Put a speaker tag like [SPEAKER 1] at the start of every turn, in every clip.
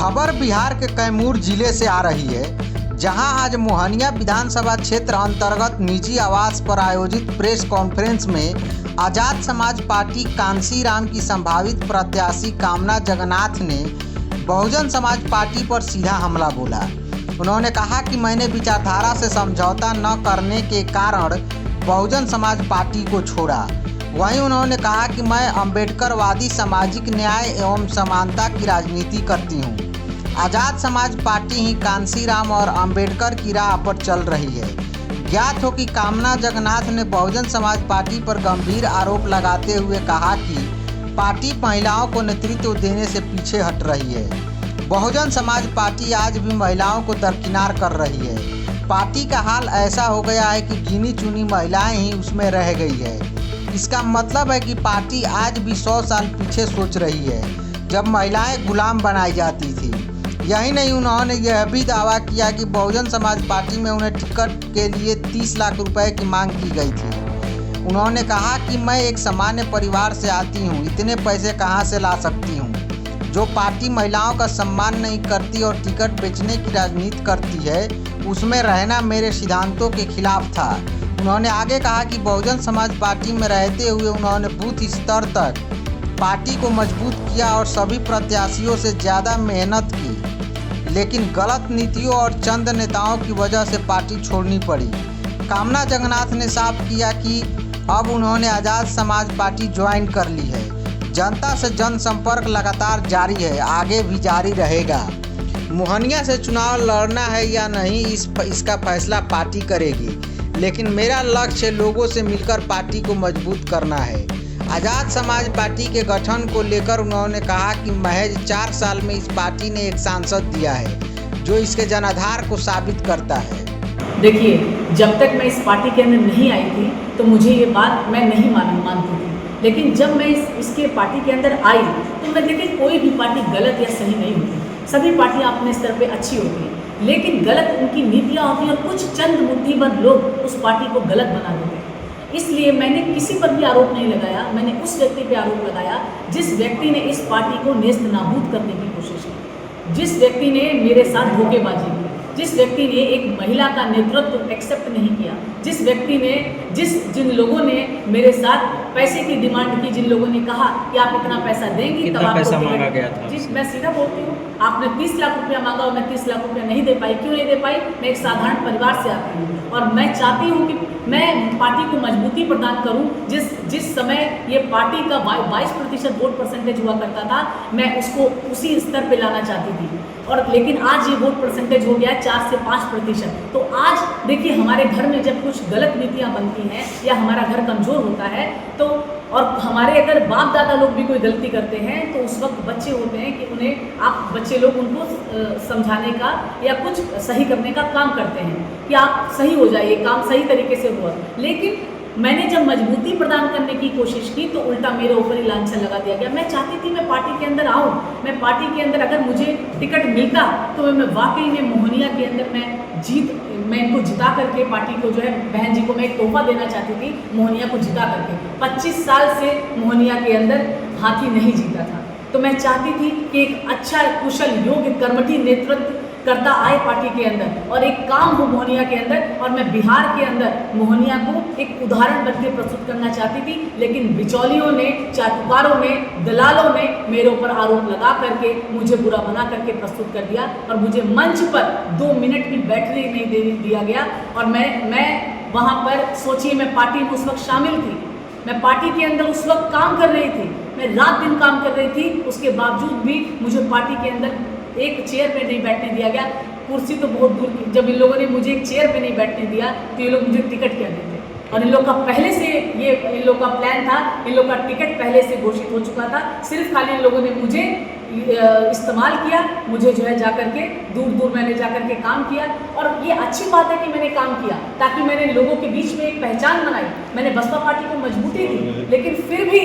[SPEAKER 1] खबर बिहार के कैमूर जिले से आ रही है, जहां आज मोहनिया विधानसभा क्षेत्र अंतर्गत निजी आवास पर आयोजित प्रेस कॉन्फ्रेंस में आजाद समाज पार्टी कांसीराम की संभावित प्रत्याशी कामना जगन्नाथ ने बहुजन समाज पार्टी पर सीधा हमला बोला। उन्होंने कहा कि मैंने विचारधारा से समझौता न करने के कारण बहुजन समाज पार्टी को छोड़ा। वहीं उन्होंने कहा कि मैं अम्बेडकरवादी सामाजिक न्याय एवं समानता की राजनीति करती हूं। आजाद समाज पार्टी ही कांसीराम और अम्बेडकर की राह पर चल रही है। ज्ञात हो कि कामना जगन्नाथ ने बहुजन समाज पार्टी पर गंभीर आरोप लगाते हुए कहा कि पार्टी महिलाओं को नेतृत्व देने से पीछे हट रही है। बहुजन समाज पार्टी आज भी महिलाओं को दरकिनार कर रही है। पार्टी का हाल ऐसा हो गया है कि गिनी चुनी महिलाएं ही उसमें रह गई है। इसका मतलब है कि पार्टी आज भी 100 साल पीछे सोच रही है, जब महिलाएं गुलाम बनाई जाती थी। यही नहीं, उन्होंने यह भी दावा किया कि बहुजन समाज पार्टी में उन्हें टिकट के लिए 30 लाख रुपए की मांग की गई थी। उन्होंने कहा कि मैं एक सामान्य परिवार से आती हूं, इतने पैसे कहां से ला सकती हूं। जो पार्टी महिलाओं का सम्मान नहीं करती और टिकट बेचने की राजनीति करती है, उसमें रहना मेरे सिद्धांतों के खिलाफ था। उन्होंने आगे कहा कि बहुजन समाज पार्टी में रहते हुए उन्होंने बूथ स्तर तक पार्टी को मजबूत किया और सभी प्रत्याशियों से ज़्यादा मेहनत की, लेकिन गलत नीतियों और चंद नेताओं की वजह से पार्टी छोड़नी पड़ी। कामना जगन्नाथ ने साफ किया कि अब उन्होंने आज़ाद समाज पार्टी ज्वाइन कर ली है। जनता से जनसंपर्क लगातार जारी है, आगे भी जारी रहेगा। मोहनिया से चुनाव लड़ना है या नहीं, इसका फैसला पार्टी करेगी, लेकिन मेरा लक्ष्य लोगों से मिलकर पार्टी को मजबूत करना है। आज़ाद समाज पार्टी के गठन को लेकर उन्होंने कहा कि महज 4 साल में इस पार्टी ने एक सांसद दिया है, जो इसके जनाधार को साबित करता है।
[SPEAKER 2] देखिए, जब तक मैं इस पार्टी के अंदर नहीं आई थी तो मुझे ये बात मैं नहीं मानती थी, लेकिन जब मैं इसके पार्टी के अंदर आई तो मैं देखी कोई भी पार्टी गलत या सही नहीं होती। सभी पार्टियाँ अपने स्तर पे अच्छी होती हैं, लेकिन गलत उनकी नीतियाँ होती हैं और कुछ चंद मुट्ठीबंद लोग उस पार्टी को गलत बना देते हैं। इसलिए मैंने किसी पर भी आरोप नहीं लगाया, मैंने उस व्यक्ति पे आरोप लगाया जिस व्यक्ति ने इस पार्टी को नेस्त नाबूद करने की कोशिश की, जिस व्यक्ति ने मेरे साथ धोखेबाजी की, जिस व्यक्ति ने एक महिला का नेतृत्व एक्सेप्ट नहीं किया, जिस व्यक्ति ने जिन लोगों ने मेरे साथ पैसे की डिमांड की, जिन लोगों ने कहा कि आप इतना पैसा देंगी तब आपको
[SPEAKER 3] पैसा मांगा गया था।
[SPEAKER 2] जिस मैं सीधा बोलती हूँ, आपने 30 लाख रुपया मांगा और मैं 30 लाख रुपया नहीं दे पाई। क्यों नहीं दे पाई? मैं एक साधारण परिवार से आती हूँ और मैं चाहती हूँ कि मैं पार्टी को मजबूती प्रदान करूँ। जिस समय ये पार्टी का 22% वोट परसेंटेज हुआ करता था, मैं उसको उसी स्तर पे लाना चाहती थी, और लेकिन आज ये वोट परसेंटेज हो गया 4 से 5%। तो आज देखिए, हमारे घर में जब कुछ गलत नीतियाँ बनती हैं या हमारा घर कमज़ोर होता है तो, और हमारे अगर बाप दादा लोग भी कोई गलती करते हैं तो उस वक्त बच्चे होते हैं कि उन्हें आप बच्चे लोग उनको समझाने का या कुछ सही करने का काम करते हैं कि आप सही हो जाइए, काम सही तरीके से हुआ। लेकिन मैंने जब मजबूती प्रदान करने की कोशिश की तो उल्टा मेरे ऊपर ही लांछन लगा दिया गया। मैं चाहती थी मैं पार्टी के अंदर आऊँ, मैं पार्टी के अंदर अगर मुझे टिकट मिलता तो मैं वाकई में मोहनिया के अंदर मैं इनको जिता करके पार्टी को जो है, बहन जी को मैं एक तोहफा देना चाहती थी, मोहनिया को जिता करके। 25 साल से मोहनिया के अंदर हाथी नहीं जीता था, तो मैं चाहती थी कि एक अच्छा कुशल योग्य कर्मठी नेतृत्व करता आए पार्टी के अंदर और एक काम हो मोहनिया के अंदर, और मैं बिहार के अंदर मोहनिया को एक उदाहरण बन के प्रस्तुत करना चाहती थी। लेकिन बिचौलियों ने, चाटुकारों ने, दलालों ने मेरे ऊपर आरोप लगा करके मुझे बुरा बना करके प्रस्तुत कर दिया और मुझे मंच पर 2 मिनट भी बैठने नहीं दिया गया। और मैं वहाँ पर, सोचिए, मैं पार्टी में उस वक्त शामिल थी, मैं पार्टी के अंदर उस वक्त काम कर रही थी, मैं रात दिन काम कर रही थी, उसके बावजूद भी मुझे पार्टी के अंदर एक चेयर पे नहीं बैठने दिया गया। कुर्सी तो बहुत दूर की, जब इन लोगों ने मुझे एक चेयर पे नहीं बैठने दिया तो ये लोग मुझे टिकट क्या देते। और इन लोग का पहले से इन लोग का प्लान था, इन लोग का टिकट पहले से घोषित हो चुका था। सिर्फ खाली इन लोगों ने मुझे इस्तेमाल किया, मुझे जो है जाकर के दूर मैंने जाकर के काम किया। और ये अच्छी बात है कि मैंने काम किया, ताकि मैंने लोगों के बीच में एक पहचान बनाई, मैंने बसपा पार्टी को मजबूती दी। लेकिन फिर भी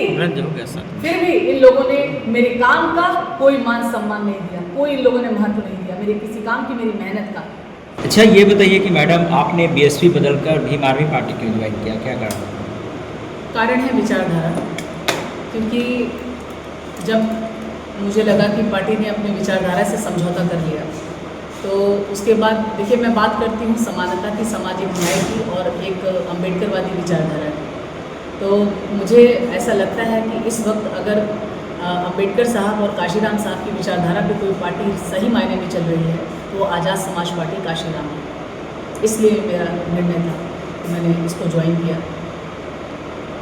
[SPEAKER 2] इन लोगों ने मेरे काम का कोई मान सम्मान नहीं दिया, कोई इन लोगों ने महत्व नहीं दिया मेरे किसी काम की, मेरी मेहनत का।
[SPEAKER 3] अच्छा, ये बताइए कि मैडम, आपने बीएसपी बदलकर भीम आर्मी पार्टी क्यों ज्वाइन किया, क्या कारण
[SPEAKER 2] है? विचारधारा। क्योंकि जब मुझे लगा कि पार्टी ने अपनी विचारधारा से समझौता कर लिया। तो उसके बाद देखिए, मैं बात करती हूँ समानता की, सामाजिक न्याय की और एक अम्बेडकरवादी विचारधारा की। तो मुझे ऐसा लगता है कि इस वक्त अगर अम्बेडकर साहब और काशीराम साहब की विचारधारा पे कोई पार्टी सही मायने में चल रही है तो वो आज़ाद समाज पार्टी काशीराम है। इसलिए मेरा निर्णय था कि मैंने इसको ज्वाइन किया।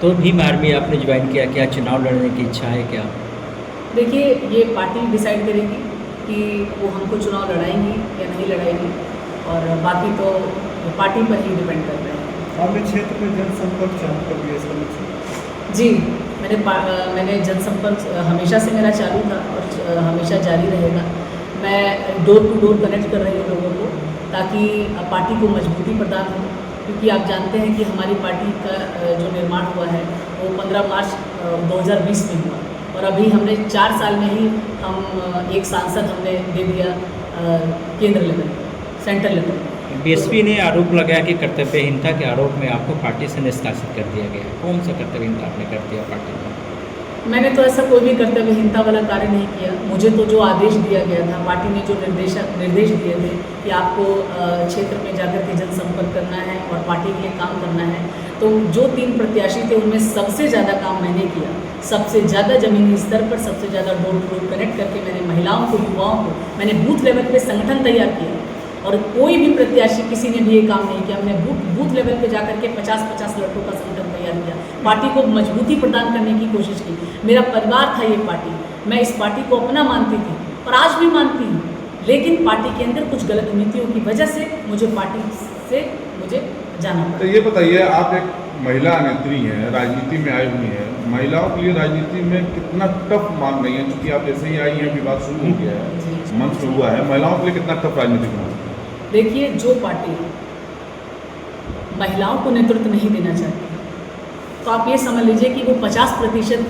[SPEAKER 3] तो भीम आर्मी आपने ज्वाइन किया, क्या चुनाव लड़ने की इच्छा है क्या?
[SPEAKER 2] देखिए, ये पार्टी डिसाइड करेगी कि वो हमको चुनाव लड़ाएंगी या नहीं लड़ाएंगी, और बाकी तो पार्टी पर ही डिपेंड कर रहे हैं।
[SPEAKER 4] आपने क्षेत्र में जनसंपर्क चालू कर दिया इसका मतलब?
[SPEAKER 2] जी, मैंने जनसंपर्क हमेशा से मेरा चालू था और हमेशा जारी रहेगा। मैं डोर टू डोर कनेक्ट कर रही हूँ लोगों को, ताकि पार्टी को मजबूती प्रदान हो, क्योंकि आप जानते हैं कि हमारी पार्टी का जो निर्माण हुआ है वो 15 मार्च 2020 में हुआ, और अभी हमने 4 साल में ही हम एक सांसद हमने दे दिया केंद्र लेवल, सेंट्रल लेवल।
[SPEAKER 3] बीएसपी ने आरोप लगाया कि कर्तव्यहीनता के आरोप में आपको पार्टी से निष्कासित कर दिया गया। कौन सा कर्तव्यहीनता आपने कर दिया पार्टी में?
[SPEAKER 2] मैंने तो ऐसा कोई भी कर्तव्यहीनता वाला कार्य नहीं किया। मुझे तो जो आदेश दिया गया था, पार्टी ने जो निर्देश दिए थे कि आपको क्षेत्र में जाकर के जनसंपर्क करना है और पार्टी के लिए काम करना है, तो जो 3 प्रत्याशी थे उनमें सबसे ज़्यादा काम मैंने किया। सबसे ज़्यादा ज़मीनी स्तर पर सबसे ज़्यादा डोर टू डोर कनेक्ट करके मैंने महिलाओं को, युवाओं को, मैंने बूथ लेवल पे संगठन तैयार किया, और कोई भी प्रत्याशी किसी ने भी ये काम नहीं किया। हमने बूथ लेवल पे जाकर के 50-50 लड़कों का संगठन तैयार किया, पार्टी को मजबूती प्रदान करने की कोशिश की। मेरा परिवार था ये पार्टी, मैं इस पार्टी को अपना मानती थी और आज भी मानती हूँ, लेकिन पार्टी के अंदर कुछ गलत नीतियों की वजह से मुझे पार्टी से जाना पड़ा।
[SPEAKER 5] तो ये बताइए, आप एक महिला नेत्री हैं, राजनीति में आई हुई हैं, महिलाओं के लिए राजनीति में कितना टफ मान रही हैं? क्योंकि आप जैसे ही आई हैं, विवाद शुरू हो गया है, मंच पे हुआ है, महिलाओं के लिए कितना टफ राजनीतिक मान?
[SPEAKER 2] देखिए, जो पार्टी महिलाओं को नेतृत्व नहीं देना चाहती, तो आप ये समझ लीजिए कि वो 50%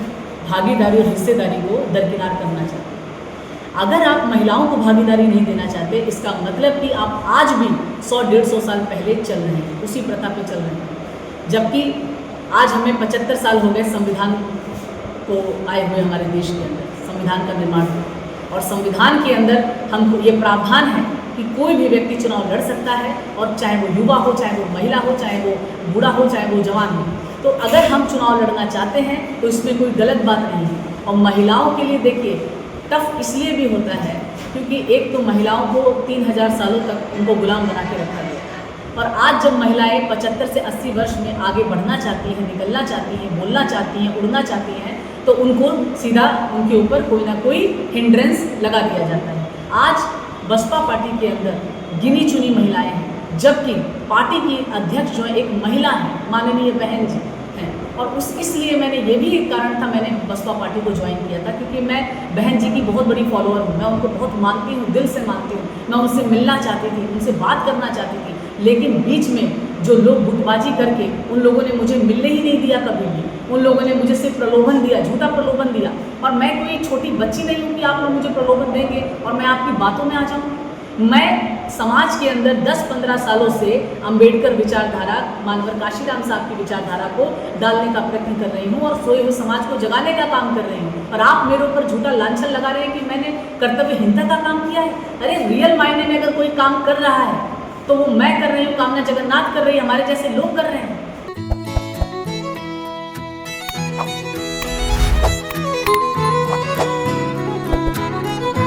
[SPEAKER 2] भागीदारी और हिस्सेदारी को दरकिनार करना चाहते हैं। अगर आप महिलाओं को भागीदारी नहीं देना चाहते, इसका मतलब कि आप आज भी 100-150 साल पहले चल रहे हैं, उसी प्रथा पे चल रहे हैं। जबकि आज हमें 75 साल हो गए संविधान को आए हुए, हमारे देश के अंदर संविधान का निर्माण हुआ, और संविधान के अंदर हमको ये प्रावधान है कि कोई भी व्यक्ति चुनाव लड़ सकता है, और चाहे वो युवा हो, चाहे वो महिला हो, चाहे वो बूढ़ा हो, चाहे वो जवान हो। तो अगर हम चुनाव लड़ना चाहते हैं तो इसमें कोई गलत बात नहीं है। और महिलाओं के लिए देखिए, टफ इसलिए भी होता है क्योंकि एक तो महिलाओं को 3000 सालों तक उनको गुलाम बना के रखा गया, और आज जब महिलाएं 75 से 80 वर्ष में आगे बढ़ना चाहती हैं, निकलना चाहती हैं, बोलना चाहती हैं, उड़ना चाहती हैं, तो उनको सीधा उनके ऊपर कोई ना कोई हिंड्रेंस लगा दिया जाता है। आज बसपा पार्टी के अंदर गिनी चुनी महिलाएं हैं, जबकि पार्टी की अध्यक्ष जो है एक महिला है, माननीय बहन जी हैं, और इसलिए मैंने ये भी एक कारण था, मैंने बसपा पार्टी को ज्वाइन किया था, क्योंकि मैं बहन जी की बहुत बड़ी फॉलोअर हूँ, मैं उनको बहुत मानती हूँ, दिल से मानती हूँ। मैं उनसे मिलना चाहती थी, उनसे बात करना चाहती थी, लेकिन बीच में जो लोग गुटबाजी करके, उन लोगों ने मुझे मिलने ही नहीं दिया कभी भी। उन लोगों ने मुझे सिर्फ प्रलोभन दिया, झूठा प्रलोभन दिया, और मैं कोई छोटी बच्ची नहीं हूँ कि आप लोग मुझे प्रलोभन देंगे और मैं आपकी बातों में आ जाऊँ। मैं समाज के अंदर 10-15 सालों से अंबेडकर विचारधारा, मानवर काशीराम साहब की विचारधारा को डालने का प्रयत्न कर रही हूँ और सोए हुए समाज को जगाने का काम कर रही हूँ, और आप मेरे ऊपर झूठा लांछन लगा रहे हैं कि मैंने कर्तव्यहीनता का काम किया है। अरे रियल मायने में अगर कोई काम कर रहा है तो वो मैं कर रही हूँ, कामना जगन्नाथ कर रही है, हमारे जैसे लोग कर रहे हैं।